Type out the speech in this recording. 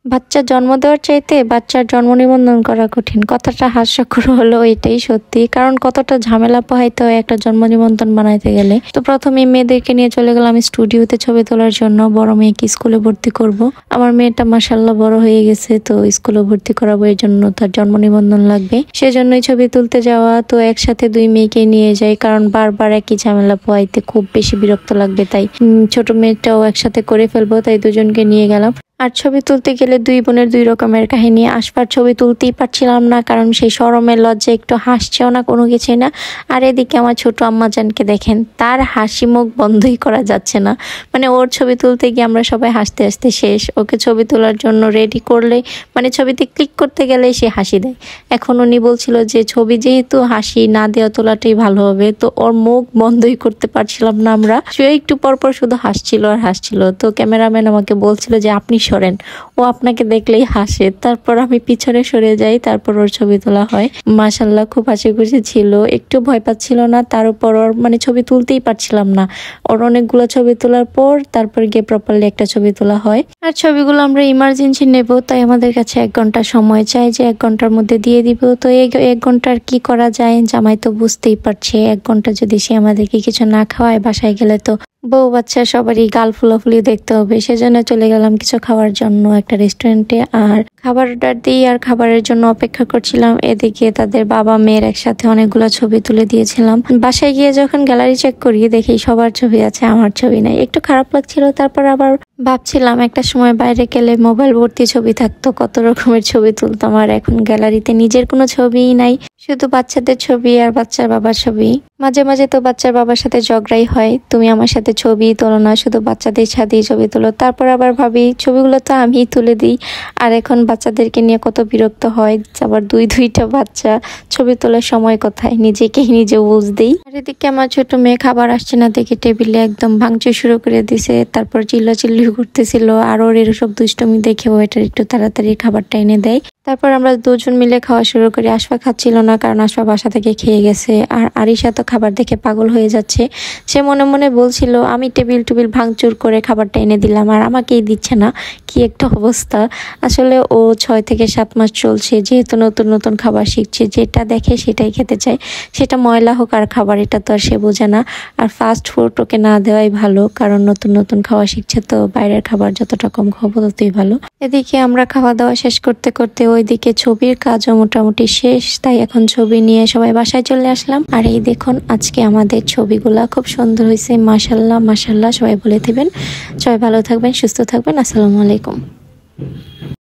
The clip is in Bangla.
বাচ্চার জন্ম দেওয়ার চাইতে বাচ্চার জন্ম নিবন্ধন করা কঠিন। কথাটা হাস্যকর হলো, এটাই সত্যি। কারণ কতটা ঝামেলা পোহাইতে হয় একটা জন্ম নিবন্ধন বানাইতে গেলে। তো প্রথমে মেয়েদেরকে নিয়ে চলে গেলাম স্টুডিওতে ছবি তোলার জন্য। বড় মেয়েকে স্কুলে ভর্তি করব। আমার মেয়েটা মাশাআল্লাহ বড় হয়ে গেছে, তো স্কুলে ভর্তি করাবো, এর জন্য তার জন্ম নিবন্ধন লাগবে। সেজন্যই ছবি তুলতে যাওয়া। তো একসাথে দুই মেয়েকে নিয়ে যাই, কারণ বারবার একই ঝামেলা পোহাইতে খুব বেশি বিরক্ত লাগবে। তাই ছোট মেয়েটাও একসাথে করে ফেলবো, তাই দুজনকে নিয়ে গেলাম। আর ছবি তুলতে গেলে দুই বোনের দুই রকমের কাহিনী। আসবার ছবি তুলতেই পারছিলাম না, কারণ সেই শরমের লজ্জায় একটু হাসছেও না, কোনো কিছুই না। আর এদিকে আমার ছোট আম্মাজানকে দেখেন, তার হাসি মুখ বন্ধই করা যাচ্ছে না। মানে ওর ছবি তুলতে গিয়ে আমরা সবাই হাসতে হাসতে শেষ। ওকে ছবি তোলার জন্য রেডি করলে, মানে ছবিতে ক্লিক করতে গেলে সে হাসি দেয়। এখন উনি বলছিল যে ছবি যেহেতু হাসি না দেওয়া তোলাটাই ভালো হবে, তো ওর মুখ বন্ধই করতে পারছিলাম না আমরা। সে একটু পরপর শুধু হাসছিল আর হাসছিল। তো ক্যামেরাম্যান আমাকে বলছিল যে আপনি সরেন, ও আপনাকে দেখলেই হাসে। তারপর আমি পিছনে সরে যাই, তারপর ওর ছবি তোলা হয়। মাশাআল্লাহ খুব হাসি খুশি ছিল, একটু ভয় পাচ্ছিল না। তার উপর ওর মানে ছবি তুলতেই পারছিলাম না। ওর অনেকগুলো ছবি তোলার পর তারপর গিয়ে প্রপারলি একটা ছবি তোলা হয়। আর ছবিগুলো আমরা ইমার্জেন্সি নেব, তাই আমাদের কাছে 1 ঘন্টা সময় চাই, যে 1 ঘন্টার মধ্যে দিয়ে দিব। তো এই 1 ঘন্টার কি করা যায়, জামাই তো বুঝতেই পারছে। 1 ঘন্টা যদি সে আমাদেরকে কিছু না খাওয়ায়, বাসায় গেলে তো বউ বাচ্চা সবারই গাল ফুলাফুলি দেখতে হবে। সেজন্য চলে গেলাম কিছু খাওয়ার জন্য একটা রেস্টুরেন্টে। আর খাবার অর্ডার দিই আর খাবারের জন্য অপেক্ষা করছিলাম। এদিকে তাদের বাবা মেয়ের একসাথে অনেকগুলো ছবি তুলে দিয়েছিলাম। বাসায় গিয়ে যখন গ্যালারি চেক করি, দেখি সবার ছবি আছে, আমার ছবি নাই। একটু খারাপ লাগছিল। তারপর আবার ভাবছিলাম একটা সময় বাইরে গেলে মোবাইল ভর্তি ছবি থাকতো, কত রকমের ছবি তুলতাম। আর এখন গ্যালারিতে নিজের কোনো ছবিই নাই, শুধু বাচ্চাদের ছবি আর বাচ্চার বাবার ছবি। মাঝে মাঝে তো বাচ্চার বাবার সাথে ঝগড়াই হয়, তুমি আমার সাথে ছবি তোলো না, শুধু বাচ্চাদের সাথেই ছবি তোলো। তারপর আবার ভাবি ছবিগুলো তো আমিই তুলে দিই। আর এখন বাচ্চাদেরকে নিয়ে কত বিরক্ত হয়, আবার দুইটা বাচ্চা, ছবি তোলার সময় কোথায়, নিজেকেই নিজে বুঝ দিই। আর এদিকে আমার ছোট মেয়ে খাবার আসছে না দেখে টেবিলে একদম ভাঙচুর শুরু করে দিছে। তারপর চিল্লাচিল্লি করতেছিল। আর ওর এসব দুষ্টমি দেখে ওয়েটার একটু তাড়াতাড়ি খাবারটা এনে দেয়। তারপর আমরা দুজন মিলে খাওয়া শুরু করি। আশফা খাচ্ছিল না, কারণ আশফা বাসা থেকে খেয়ে গেছে। আর আরিশা তো খাবার দেখে পাগল হয়ে যাচ্ছে। সে মনে মনে বলছিল আমি টেবিল ভাঙচুর করে খাবারটা এনে দিলাম আর আমাকেই দিচ্ছে না, কি একটা অবস্থা। আসলে ও 6 থেকে 7 মাস চলছে, যেহেতু নতুন নতুন খাবার শিখছে, যেটা দেখে সেটাই খেতে চায়। সেটা ময়লা হোক আর খাবার, এটা তো আর সে বোঝে না। আর ফাস্ট ফুড ওকে না দেওয়াই ভালো, কারণ নতুন নতুন খাওয়া শিখছে, তো বাইরের খাবার যতটা কম খাবো ততই ভালো। এদিকে আমরা খাওয়া দাওয়া শেষ করতে করতে ওইদিকে ছবির কাজও মোটামুটি শেষ। তাই এখন ছবি নিয়ে সবাই বাসায় চলে আসলাম। আর এই দেখুন আজকে আমাদের ছবিগুলা খুব সুন্দর হয়েছে। মাশাআল্লাহ মাশাআল্লাহ, সবাই বলে দিবেন। সবাই ভালো থাকবেন, সুস্থ থাকবেন। আসসালামু আলাইকুম।